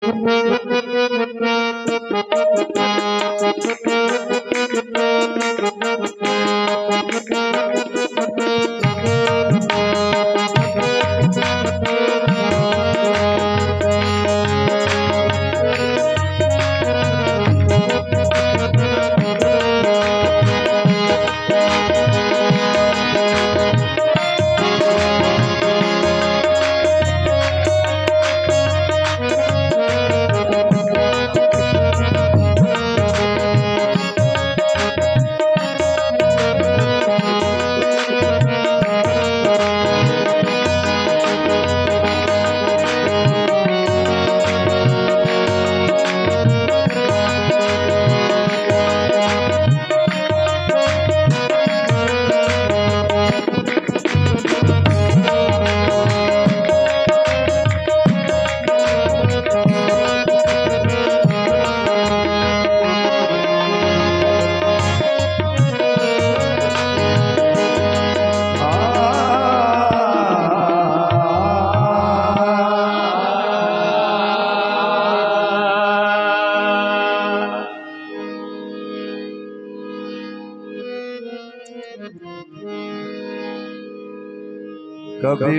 कभी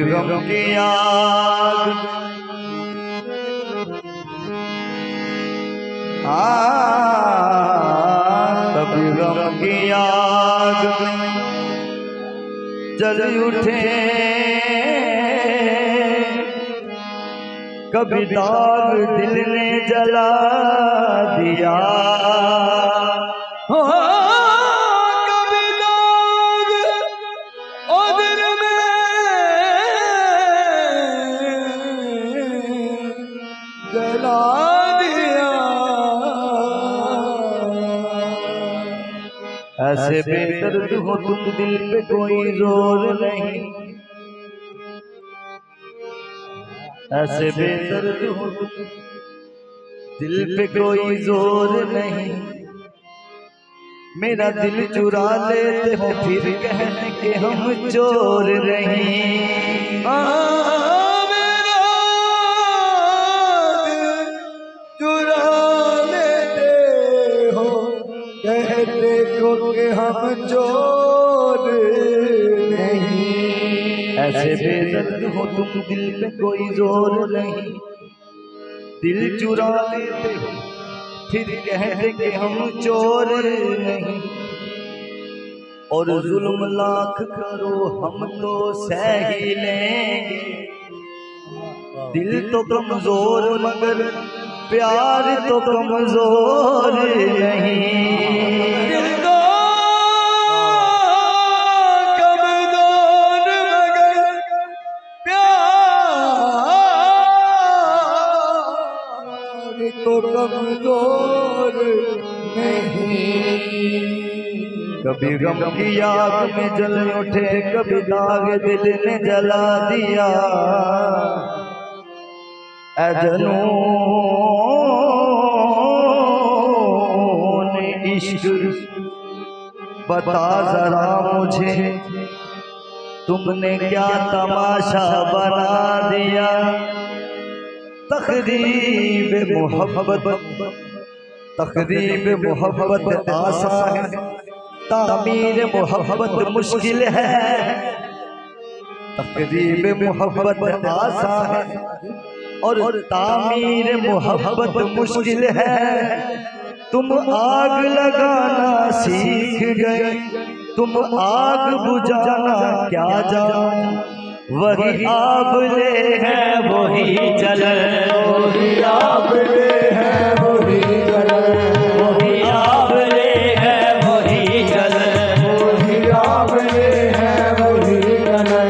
गम की आग कभी गम की आग जल उठे, कभी दाग दिल ने जला दिया। ऐसे बेदर्द हो तुम, दिल पे कोई जोर नहीं। ऐसे बेदर्द हो तुम, दिल पे कोई जोर नहीं। मेरा दिल चुरा लेते हो फिर कहने के हम चोर नहीं। हम चोर नहीं। ऐसे बेदर्द हो तुम, दिल पे कोई जोर नहीं। दिल चुरा लेते हो फिर कहते कि हम चोर नहीं। और जुल्म लाख करो हम तो सह ही लेंगे। दिल तो कमजोर मगर प्यार तो कमजोर नहीं। तो कमजोर नहीं। कभी गम की आग में जल उठे, कभी दाग दिल ने जला दिया। ऐ जनून इश्क बता जरा मुझे, तुमने क्या तमाशा बना दिया। तकरीब मोहब्बत आसान है, तामीर मोहब्बत मुश्किल है। तकरीब मोहब्बत आसान है और तामीर मोहब्बत मुश्किल है। तुम आग लगाना सीख गए, तुम आग बुझाना क्या जानो। वही आबले हैं वही जले, वही आबले हैं वही जले, वही आबले हैं वही जले, वही आबले हैं वही जले।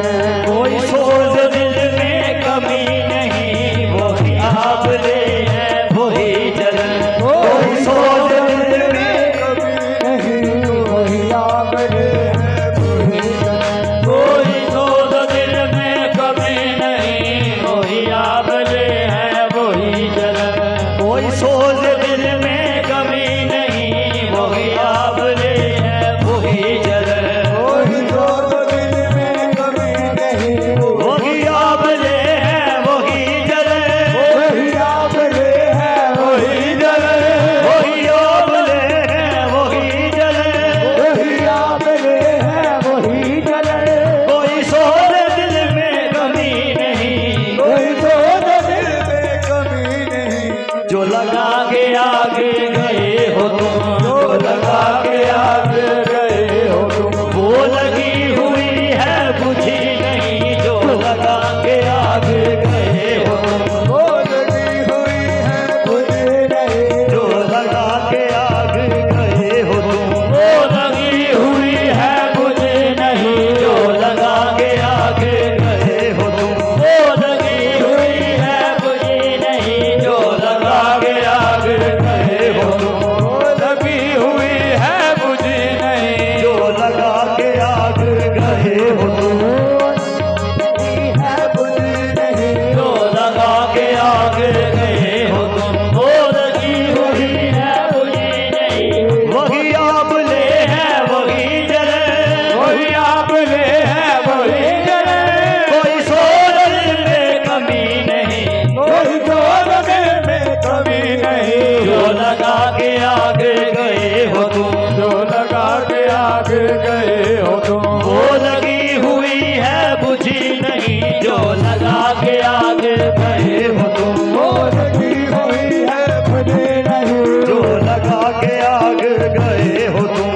कोई सोच दिल में कमी नहीं, वही आबले हैं वही जले। कोई सोच दिल में कमी नहीं, वही आबले हैं वही जले। कोई सोच दिल में कमी नहीं, वही आबले हैं वही जो लगा के आगे गए हो तुम, जो लगा के आगे गए हो तुम, वो लगी हुई है बुझी नहीं, जो लगा के आगे गए हो तुम, वो लगी हुई है बुझी नहीं, जो लगा के आगे गए हो तुम, वो लगी हुई है बुझी नहीं, जो लगा के आगे गए हो तुम, वो लगी हुई है बुझी नहीं, जो लगा के आगे गए हो तुम, वो लगी हुई है बुझी नहीं, जो लगा के आगे गए हो तुम, है बुझी नहीं, जो लगा के आगे गए हो तुम, वो लगी हुई है बुझी नहीं, वही आबले है वही जले, वही आपले है वही जले, कोई सोरल में कमी नहीं, कोई जोड़ने में कमी नहीं, जो लगा के आगे गए हो तुम, जो लगा के आगे गए हो तुम, वो लगी हुई है बुझी नहीं, जो लगा के आगे गए हो तुम, वो लगी हुई है बुझी नहीं, जो लगा के आगे गए हो तुम,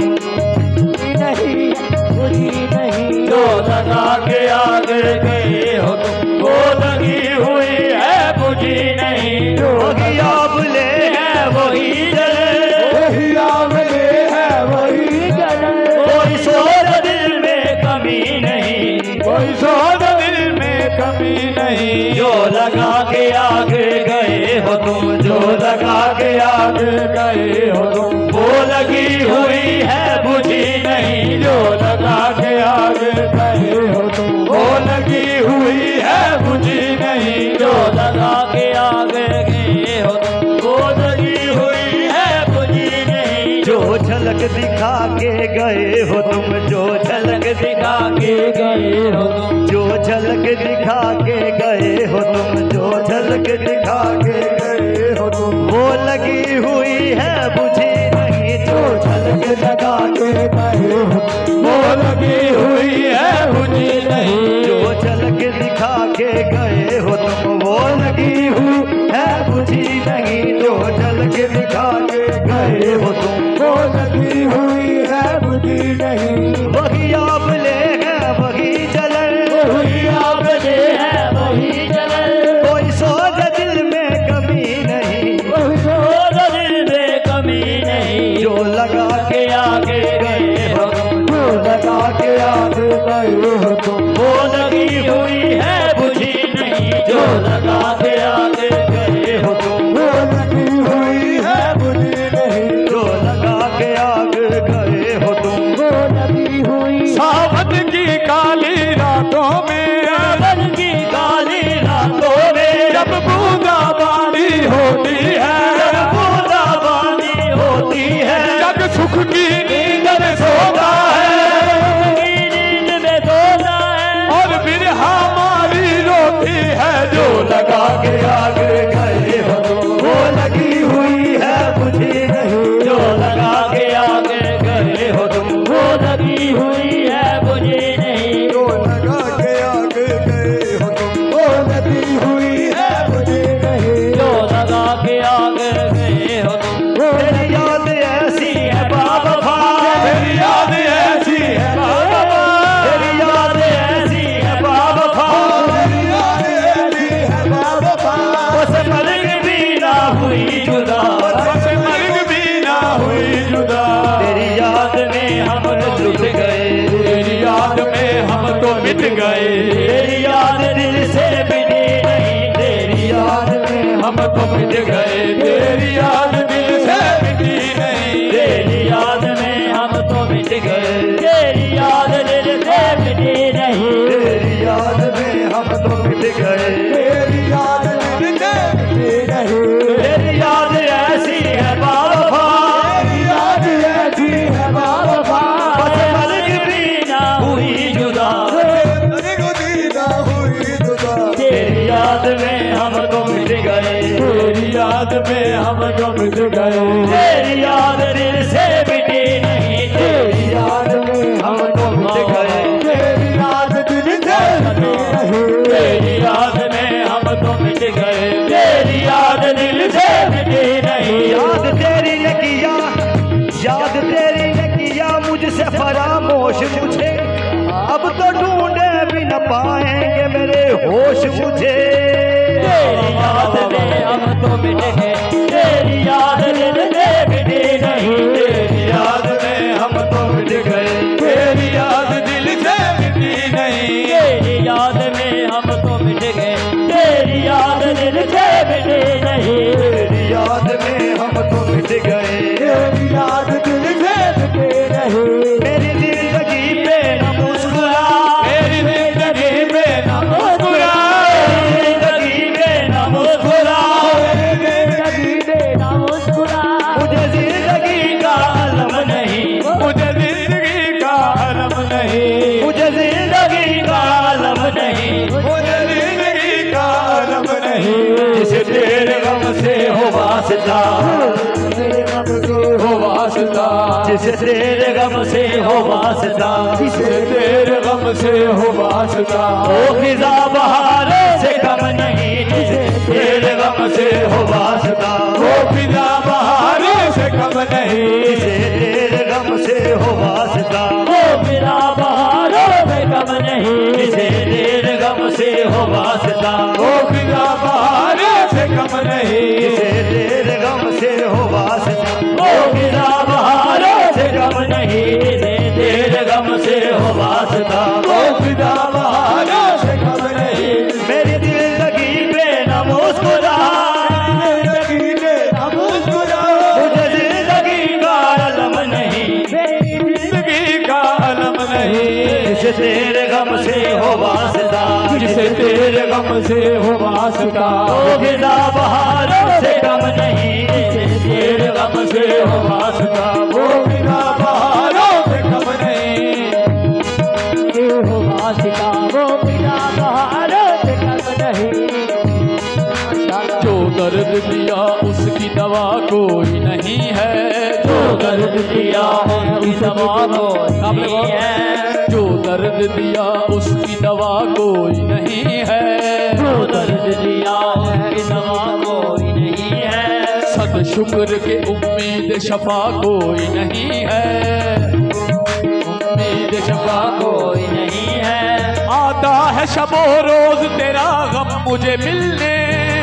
नहीं बुझी नहीं, जो लगा के आगे गए हो तुम, वो लगी हुई है बुझी नहीं, वही आबले है वही जले, वही आपले है वही जले, कोई सोच दिल में कमी नहीं, कोई सोच दिल में कमी नहीं, जो लगा के आगे गए हो तुम, जो लगा के आगे गए हो तुम, वो लगी हुई है बुझी नहीं, जो लगा के आगे गए हो तुम, वो लगी हुई है बुझी नहीं, जो लगा के आगे गए हो तुम, वो लगी हुई है बुझी नहीं, जो झलक दिखा के गए हो तुम, जो झलक दिखा के गए हो तुम, जो झलक दिखा के गए हो तुम, जो झलक दिखा के गए हो तुम, वो लगी हुई है बुझी नहीं, जो झलक दिखा के गए हो तुम, वो लगी हुई है बुझी नहीं, जो झलक दिखा के गए हो तुम, वो लगी हुई है बुझी नहीं, जो झलक दिखा के गए हो तुम, वो लगी हुई है बुझी नहीं, वही आबले है वही जले, वही आपले है वही जले, कोई सोच दिल में कमी नहीं, वही सोच दिल में कमी नहीं, जो लगा के आगे गए हो तुम, जो लगा के आगे गए हो तुम, वो लगी हुई है बुझी नहीं, जो लगा के आगे गए हो तुम, वो लगी हुई है बुझी नहीं, जो लगा के आगे गए हो तुम, वो लगी हुई सावन की काली रातों में, सावन की काली रातों में, जब बूंदाबांदी होती है, जब बूंदाबांदी होती है, जग सुख की नींद में सोता है, नींद में सोता है, और फिर हमारी रोती है, जो लगा के आगे गए हो तुम, वो लगी हुई है बुझी नहीं, जो लगा के आगे गए हो तुम, वो लगी हुई है बुझी नहीं, जो लगा के आगे गए हो तुम, वो लगी हुई है बुझी नहीं, जो लगा के आगे गए हो तुम, तेरी याद ऐसी है बाबा, तेरी याद ऐसी है बाबा, तेरी याद ऐसी है बाबा, तेरी याद ऐसी है बाबा, उस मर्ग भी ना हुई जुदा, बस मर्ग भी ना हुई जुदा, तेरी याद में हम तो जुट गए, तेरी याद में हम तो मिट गए, तेरी याद दिल से मिटी नहीं, तेरी याद में हम तो मिट गए, तेरी याद दिल से मिटी नहीं, तेरी याद में हम तो मिट गए, तेरी याद दिल से मिटी नहीं, तेरी याद में हम तो मिट गए, तेरी याद दिल से मिटी नहीं, तेरी याद ऐसी है बाबा, तेरी याद ऐसी है बाबा, बस मर्ग भी ना हुई जुदा, मर्ग भी ना हुई जुदा, तेरी याद में हम तो मिट गए, तेरी याद में हम तो मिट गए, तेरी याद दिल से मिटी नहीं, तेरी याद में हम तो मिट गए, तेरी याद दिल से मिटी नहीं, तेरी याद में हम तो मिट गए, तेरी याद दिल से मिटी होश मुझे अब तो ढूंढे भी न पाएंगे मेरे होश मुझे। तेरी याद में हम तो मिट गए, तेरी याद दिल से मिटी नहीं। तेरी याद में हम तो मिट गए, तेरी याद दिल से मिटी नहीं। तेरी याद में हम तो मिट गए, तेरी याद दिल से मिटी नहीं। तेरी याद में हम तो मिट गए, तेरी याद दिल से मिटी नहीं। मेरी जिंदगी पे न मुस्कुरा, मेरी जिंदगी पे न मुस्कुरा, जिंदगी पे न मुस्कुरा, जिंदगी पे न मुस्कुरा। मुझे जिंदगी का अलम नहीं, मुझे जिंदगी का अलम नहीं, मुझे जिंदगी का अलम नहीं। मुझे जिंदगी का अलम नहीं। जिसे तेरे गम से हो वास्ता, तेरे गम से हो वास्ता, जिसे तेरे गम से हो वास्ता, जिसे तेरे गम से हो वास्ता। ओ खिजा बहारों से कम नहीं, जिसे तेरे गम से हो वास्ता, वो फिजा बहारों से कम नहीं, जिसे तेरे गम से हो वास्ता, वो फिजा बहारों से कम नहीं, जिसे तेरे गम से हो वास्ता, वो फिजा बहारों से कम नहीं, जिसे तेरे गम से हो वास्ता, वो फिजा बहारों से कम नहीं, जिसे तेरे गम से हो वास्ता, वो फिजा बहारों से कम नहीं। मेरी जिंदगी पे न मुस्कुरा, जिंदगी में न मुस्कुरा, मुझे जिंदगी का अलम नहीं, जिंदगी का अलम नहीं। जिसे तेरे गम से हो वास्ता, जिसे तेरे गम से हो वास्ता, ओ खिजा बहारों से कम नहीं, जिसे तेरे गम से हो वास्ता, वो बिना बहारों से कम नहीं। हो वास्ता, वो बिना बहारों से कम नहीं। जो दर्द दिया उसकी दवा कोई नहीं है, जो दर्द दिया उसकी दवा कोई नहीं है। जो दर्द दिया उसकी दवा कोई नहीं है, जो दर्द दिया उसकी दवा कोई नहीं है। सद शुक्र के उम्मीद शफा कोई नहीं है, उम्मीद शफा कोई नहीं है। आता है शबो रोज तेरा गम मुझे मिलने,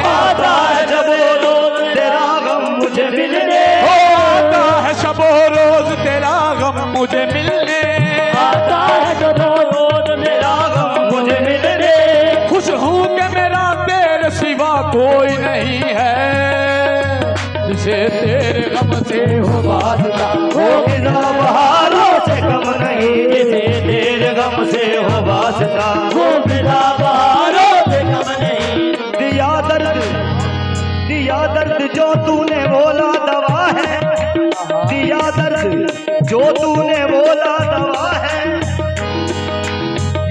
आता है जब वो रोज तेरा गम मुझे मिलने, आता है शबो रोज तेरा गम मुझे मिलने, आता है जब वो रोज तेरा गम मुझे मिलने। खुश हूँ कि मेरा तेरे सिवा कोई नहीं है, जिसे तेरे गम से हो वास्ता, वो खिजा बहारों से कम नहीं, जिसे तेरे गम से हो वास्ता, वो बिना बहारों से कम नहीं। दिया दर्द जो तूने बोला दवा है, दिया दर्द जो तूने बोला दवा है।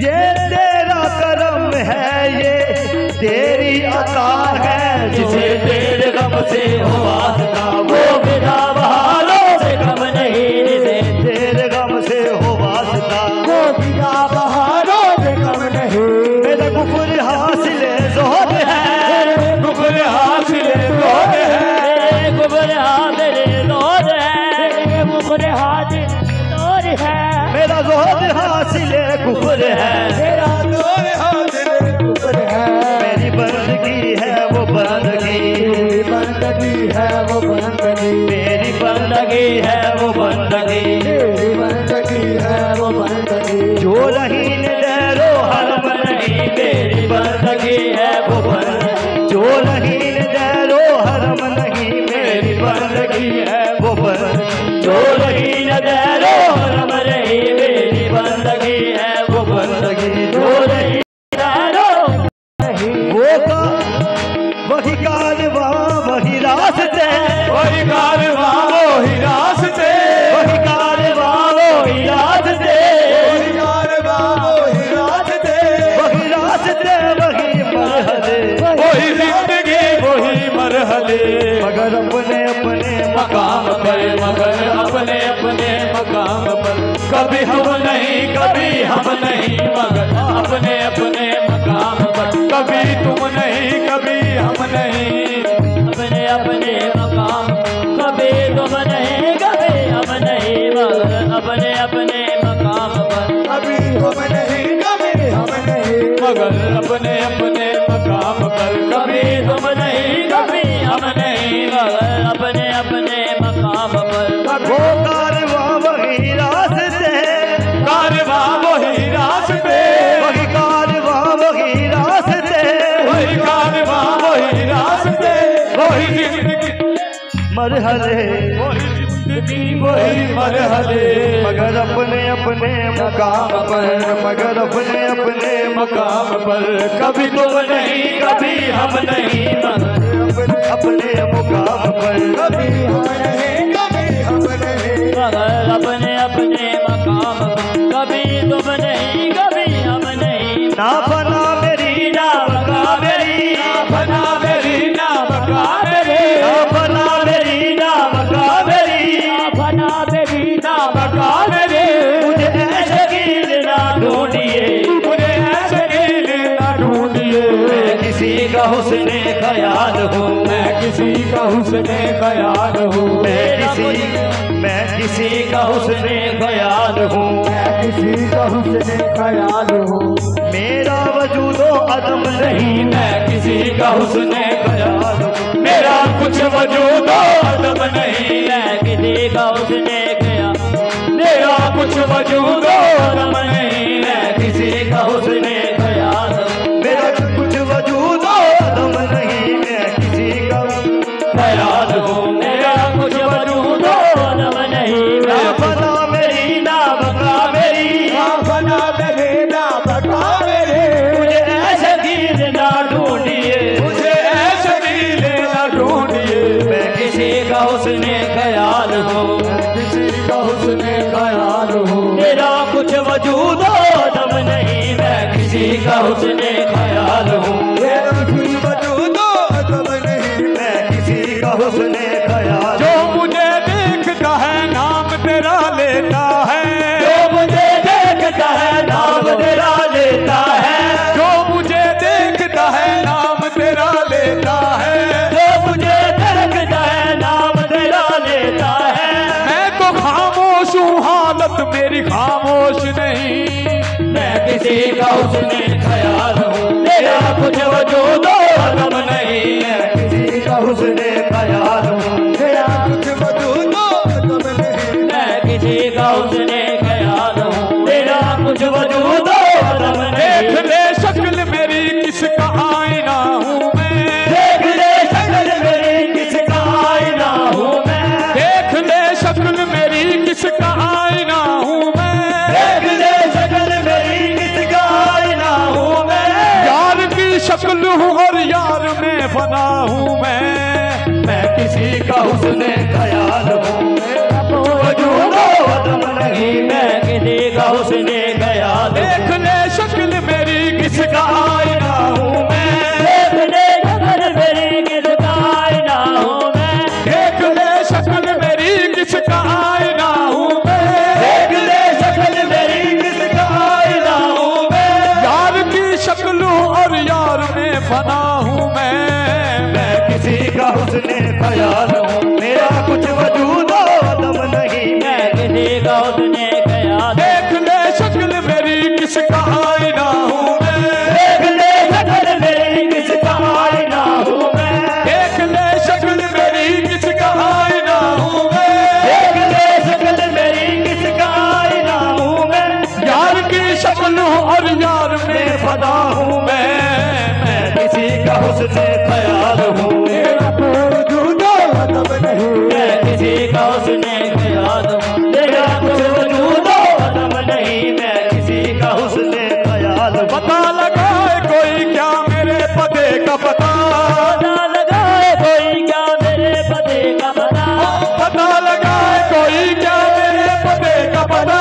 ये तेरा करम है, ये तेरी अता है, जिसे तेरे गम से हो वास्ता, वो बिना बहारों से कम नहीं, जिसे तेरे गम से हो वास्ता, वो बिना बहारों से कम नहीं। मेरा कुफर हासिल जोहर है, कुफर हासिल रोज है, कुफर हासिल जोहर है, कुफर हासिल रोज है। मेरा जोहर हासिल कुफर है, मेरा जोर हासिल कुफर है। मेरी बंदगी है वो बंदगी, मेरी बंदगी है वो बंदगी, मेरी बंदगी है वो बंदगी, मेरी बंदगी है वो बंदगी। जो रहीन दरो हरम नहीं, मेरी बंदगी है वो बंदगी, जो रहीन दरो हरम नहीं, मेरी बंदगी है वो बंदगी, जो रहीन दरो हरम नहीं, मेरी बंदगी है वो बंदगी, जो रहीन दरो वो का वही कारवा वही रास्ते, वही कारवां वही रास्ते, वही कारवा वही रास्ते, वही कारवां वही रास्ते, वही रास्ते वही मरहले, वही जिंदगी वही मरहले। मगर अपने अपने मकाम पर, मगर अपने अपने मकाम पर, कभी हम नहीं कभी हम नहीं, मगर अपने अपने मकाम पर, कभी तुम नहीं कभी हम नहीं, अपने अपने मकाम, कभी तुम नहीं कभी हम नहीं, मगर अपने अपने मकाम पर मरहले वही जिंदगी वही मरहले, मगर अपने अपने मुकाम पर, मगर अपने अपने मकाम पर कभी तुम नहीं कभी हम नहीं, मगर अपने मुकाम पर कभी हम नहीं कभी हम नहीं, मगर अपने अपने मकाम पर कभी तुम नहीं कभी हम नहीं। ना बना मेरी ना बका मेरी, ना बना मेरी ना बका मेरे, ना बना मेरी ना बका मेरी, बना मेरी ना बका मेरे, मुझे ऐसे कील ना ढूंढिए, मुझे ऐसे कील ना ढूंढिए, मैं किसी का हुस्ने ख्याल हूँ, मैं किसी का हुस्ने ख्याल हूँ, मैं किसी का हुस्ने ख्याल हूँ, किसी का हुस्ने ख्याल हूँ, मेरा वजूदो अदम नहीं, मैं किसी का हुस्ने ख्याल हूँ, मेरा कुछ वजूद आदम नहीं, मैं किसी का उसने किया मेरा कुछ वजूद आदम नहीं, मैं किसी का हुस्ने ख्याल हूँ, मेरा कुछ वजूद अदम नहीं, मैं किसी का ख्याल हूँ, मेरा कुछ वजूद आदम नहीं। ना बना मेरी ना बका मेरी, ना बना मेरे ना बता मेरे, मुझे ऐसे दीद ना ढूंढिए, मुझे ऐसे दिल ना ढूंढिए, मैं किसी का हुस्ने ख्याल हूँ, किसी का हुस्ने ख्याल हूँ, मेरा कुछ वजूद आदम नहीं, मैं किसी का हुस्ने ख्याल हूँ, मेरा कुछ वजूद आदम नहीं, मैं किसी का हुस्ने ख्याल जो मुझे देखता है नाम तेरा लेता है, जो मुझे देखता है नाम तेरा लेता है, जो मुझे देखता है नाम तेरा लेता है, जो मुझे देखता है नाम तेरा लेता है, मैं तो खामोश हूँ हालत मेरी खामोश नहीं, मैं किसी का हुस्ने ख्याल हूँ, मेरा कुछ वजूद आदम नहीं, मैं किसी का हुस्ने ख्याल हूँ, मेरा कुछ वजूद आदम नहीं, मैं किसी का उसने ख्याल हूँ मेरा कुछ वजूद आदम देख नहीं, ले शक्ल मेरी किसका आईना हूँ मैं, देख ले शक्ल मेरी किसका आईना हूँ मैं, देख ले शक्ल मेरी किसका आईना हूँ मैं, देख ले शक्ल मेरी किसका आईना हूँ मैं, यार की शक्ल हूँ और यार में बना हूँ मैं किसी का हुस्ने ख्याल हूँ, मेरा वजूद आदम नहीं, मैं किसी का हुस्ने ख्याल हूँ, देख ले शक्ल मेरी किसका आईना हूँ मैं, देख ले शक्ल मेरी किसका आईना हूँ मैं, देख ले शक्ल मेरी किसका आईना हूँ मैं, देख ले शक्ल मेरी किसका आईना हूँ मैं, यार की शक्ल हूँ और यार में बना हूँ मैं किसी का हुस्ने ख्याल हूँ, मेरा कुछ वजूद आदम नहीं, मैं किसी का उसने ख्याल देख ले शक्ल मेरी किसका आईना हूँ मैं, देख ले शक्ल मेरी किसका आईना हूँ मैं, देख ले शक्ल मेरी किसका आईना हूँ मैं, देख ले शक्ल मेरी किसका आईना हूँ मैं, यार की शक्ल हूँ और यार में बना हूँ मैं किसी का हुस्ने ख्याल हूँ, मेरा वजूद आदम नहीं, मैं किसी का हुस्ने ख्याल हूँ, मेरा कुछ वजूद आदम नहीं, मैं किसी का हुस्ने ख्याल हूँ, पता लगाए कोई क्या मेरे पते का पता, पता लगाए कोई क्या मेरे पते का पता, पता लगाए कोई क्या मेरे पते का पता,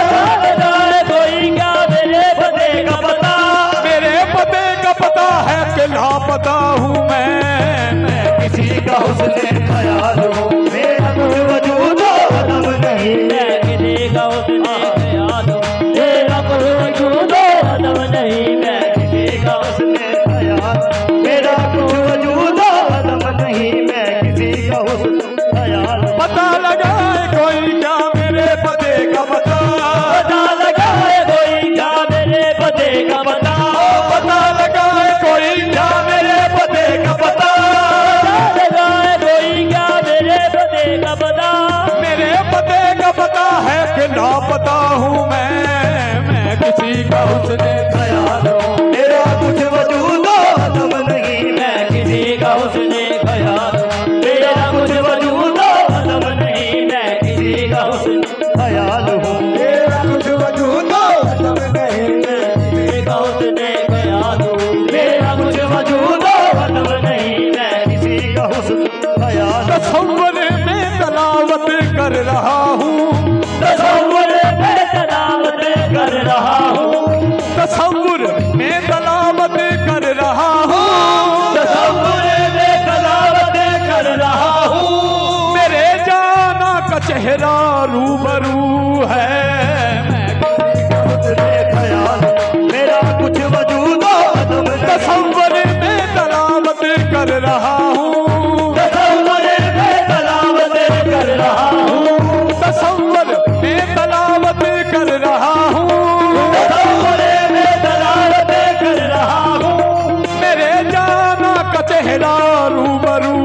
पता लगाए कोई क्या मेरे पते का पता, मेरे पते का पता है कि लापता हूँ मैं किसी का हुस्ने ख्याल हूँ, मेरा कुछ वजूद आदम नहीं, मैं किसी का उसने ख्याल हूँ मेरा कुछ वजूद आदम नहीं, मैं किसी का हुस्ने ख्याल, मेरा कुछ वजूद आदम नहीं, मैं किसी का हुस्ने ख्याल, पता लगाए कोई क्या मेरे पते का पता, पता लगाए कोई क्या मेरे पते का पता, पता लगाए कोई क्या मेरे पते का पता, पता लगाए कोई तसव्वुर में तलावत कर रहा हूँ, तसव्वुर में तलावत कर रहा हूँ, तसव्वुर में तलावत कर रहा हूँ, तसव्वुर में तलावत कर रहा हूँ। मेरे जाना का चेहरा रूबरू है, ख्याल मेरा कुछ वजूद अदम नहीं। तसव्वुर में तलावत कर रहा हूँ, तसव्वुर में तलावत कर रहा हूँ, तसव्वुर में तलावत कर रहा हूँ, तसव्वुर में तलावत कर रहा हूँ। मेरे जाना का चेहरा रूबरू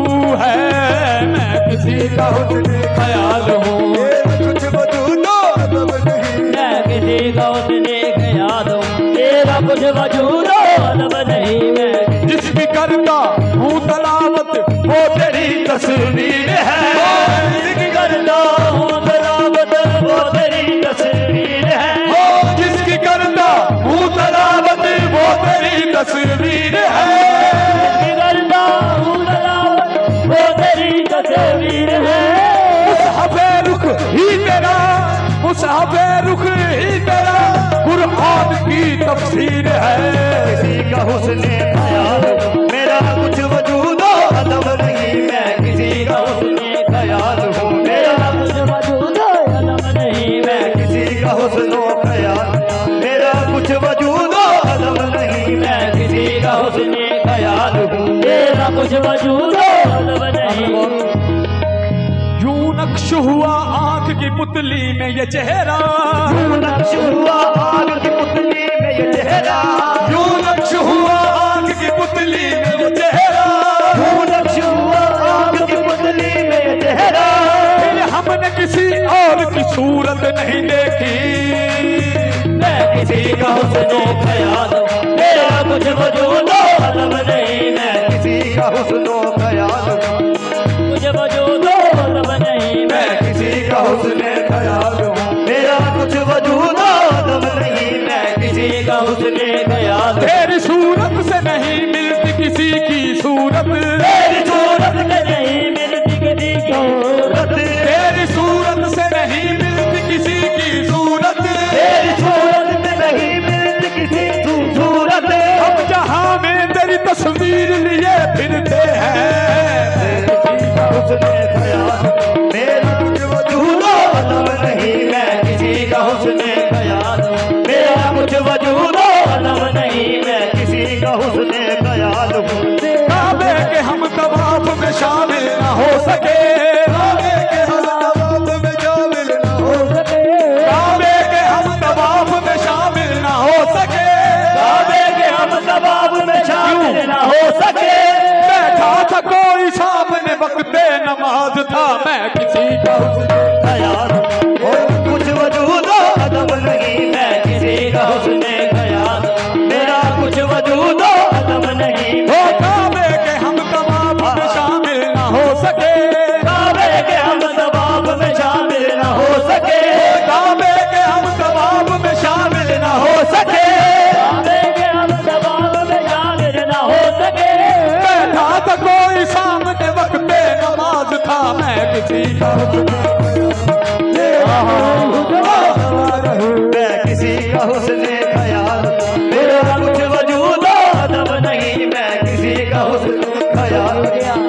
है, मैं किसी का हुस्न ख्याल हूँ, कुछ वजूद अदम नहीं। मैं किसी का उसने ख्याल हूँ, तेरा कुछ वजूद अदब नहीं। मैं जिसकी करता हूँ तलावत वो तेरी तस्वीर है, जिसकी करता हूँ तलावत वो तेरी तस्वीर है, जिसकी करता हूँ तलावत वो तेरी तस्वीर है, जिसकी करता हूँ तलावत वो तेरी तस्वीर है। मुसहफ़े रुख ही तेरा, मुसहफ़े रुख ही तेरा कुरआन की तफसीर है, किसी का हुस्न ख्याल मेरा कुछ वजूद अदम नहीं। मैं किसी का हुस्न ख्याल हूँ, मेरा कुछ वजूद अदब नहीं। मैं किसी का हुस्न ख्याल मेरा कुछ वजूद अदम नहीं। मैं किसी का हुस्न ख्याल हूँ, तेरा कुछ वजूद अदब नहीं। यूं नक्श हुआ आंख की पुतली में ये चेहरा, नक्श हुआ आग की पुतली में ये चेहरा, यूं नक्श हुआ आंख की पुतली में ये चेहरा, नक्श हुआ आग की पुतली में ये चेहरा। फिर हमने किसी और की सूरत नहीं देखी, मैं किसी का हुस्न ख्याल हूँ, तेरा कुछ वजूद अदब नहीं। मैं किसी का हुस्न ख्याल कुछ वजूद अदब नहीं। मैं किसी का हुस्न ख्याल हूँ, मेरा कुछ वजूद अदम नहीं। मैं किसी का हुस्न ख्याल तेरी सूरत से नहीं मिलती किसी की सूरत, तेरी सूरत में नहीं मिलती किसी की सूरत, तेरी सूरत से नहीं मिलती किसी की सूरत, तेरी सूरत में नहीं मिलती किसी की सूरत। हम जहाँ में तेरी तस्वीर लिए फिरते हैं, हुस्न ख्याल मेरा कुछ वजूद अदम नहीं। मैं किसी का हुस्न ख्याल मेरा कुछ वजूद अदम नहीं। मैं किसी का हुस्न ख्याल हूँ, काबे के हम तवाफ में शामिल न हो सके, काबे के हम तवाफ में शामिल न हो सके, काबे के हम तवाफ में शामिल न हो सके, काबे के हम तवाफ में शामिल न हो सके। बैठा था कोई सामने वक्ते नमाज था, मैं किसी का हुस्न ख्याल और कुछ वजूद अदम नहीं। मैं किसी का हुस्न ख्याल मेरा कुछ वजूद अदम नहीं। हो काबे के हम तवाफ में शामिल न हो सके, काबे के हम तवाफ में शामिल न हो सके, काबे के हम तवाफ में शामिल न हो सके, काबे के हम तवाफ में शामिल न हो सके। बैठा था कोई सामने वक्ते नमाज था, मैं किसी का मैं किसी का हुस्न ख्याल मेरा कुछ वजूद अदम नहीं। मैं किसी का हुस्न ख्याल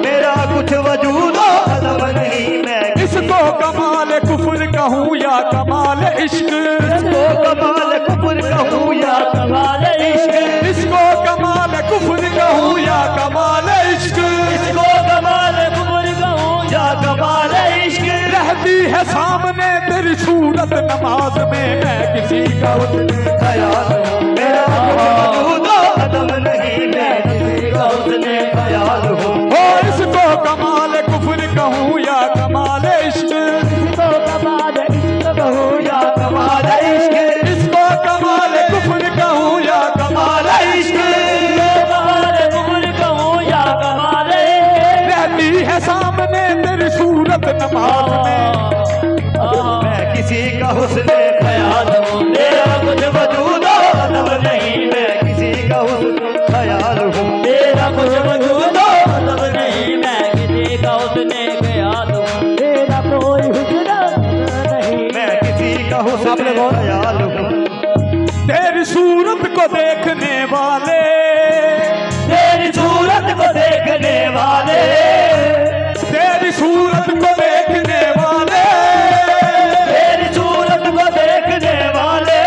मेरा कुछ वजूद अदम नहीं। मैं इसको कमाल कुफर कहूँ या कमाल इश्क, इसको कमाल कुफर कहूँ या कमाल इश्क, इसको कमाल कुफर कहूँ या कमाल इश्क, इसको कमाल कुफर कहूँ या कमाल इश्क। रहती है सामने तेरी सूरत नमाज में, मैं किसी का हुस्न ख्याल मेरा कुछ वजूद अदम नहीं। मैं किसी का हुस्न ख्याल हूँ, हो इसको कमाल कुफर कहूँ या कमाल इश्क, इसको कमाल इश्क कहूँ या कमाल इश्क, इसको कमाल कुफर कहूँ या कमाल इश्क, कमाल कुफर कहूँ या कमाल इश्क। रहती है सामने तेरी सूरत नमाज में, मैं किसी का हुस्न ख्याल हूँ, मेरा कुछ वजूद अदम नहीं। मैं किसी का हुस्न ख्याल हूँ, तेरा कुछ वजूद अदब नहीं। मैं किसी का उसने ख्याल हूँ। मेरा कोई हुस्न नहीं, मैं किसी का हुस्न ख्याल हूँ। तेरी सूरत को देखने वाले, तेरी सूरत को देखने वाले, तेरी सूरत को देखने वाले, तेरी सूरत को देखने वाले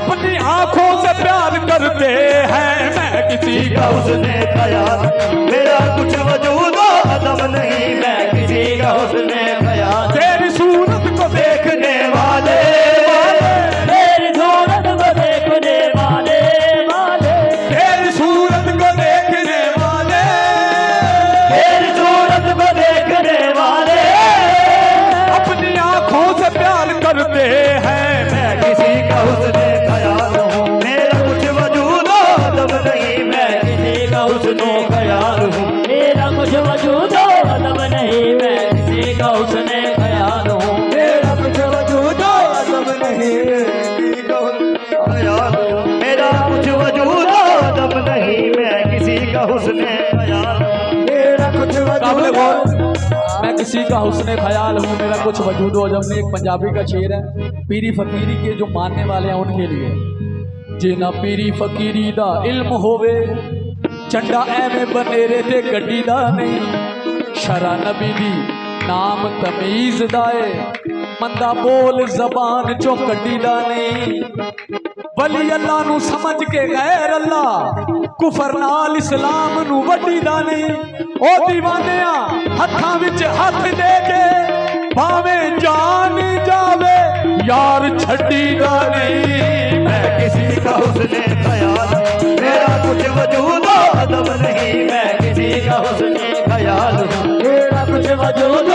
अपनी आंखों से प्यार करते हैं। मैं किसी का हुस्न ख्याल, मेरा कुछ वजूद अदम नहीं, मैं किसी का हुस्न ख्याल। तेरी सूरत को देखने वाले, तेरी सूरत को देखने वाले, तेरी सूरत को देखने वाले, तेरी सूरत को देखने वाले अपनी आंखों से प्यार करते हैं। मैं किसी का हुस्न ख्याल हूँ, मेरा कुछ वजूद अदम नहीं, मैं किसी का हुस्न ख्याल हूँ। मेरा कुछ वजूद अदम नहीं, मैं किसी का हुस्न ख्याल हूँ। मेरा कुछ वजूद अदम नहीं, किसी का हुस्न ख्याल हूँ। मेरा कुछ वजूद अदम नहीं, मैं किसी का हुस्न ख्याल हूँ। मेरा कुछ काबिल वजूद गौर, मैं किसी का हुस्न ख्याल हूँ, मेरा कुछ वजूद हो जब। एक पंजाबी का शेर है, पीरी फकीरी के जो मानने वाले हैं उनके लिए। जिना पीरी फकीरी दा इल्म होवे, झंडा एवें बनेरे ते गड्डी दा नहीं। शरा नबी दी नाम तमीज दाए, मंदा बोल जबान चो कड्डी दा नहीं। वली अल्लाह नू समझ के गैर अल्लाह, कुफर नाल इस्लाम नू वड्डी दा नहीं। ओ दीवानिया हत्थां विच हथ दे के, भावें जान जावे यार छड्डी दा नहीं। मैं किसी का हुस्न ख्याल, मेरा कुछ वजूद अदम नहीं, मैं किसी का हुस्न ख्याल हूँ। मेरा कुछ वजूद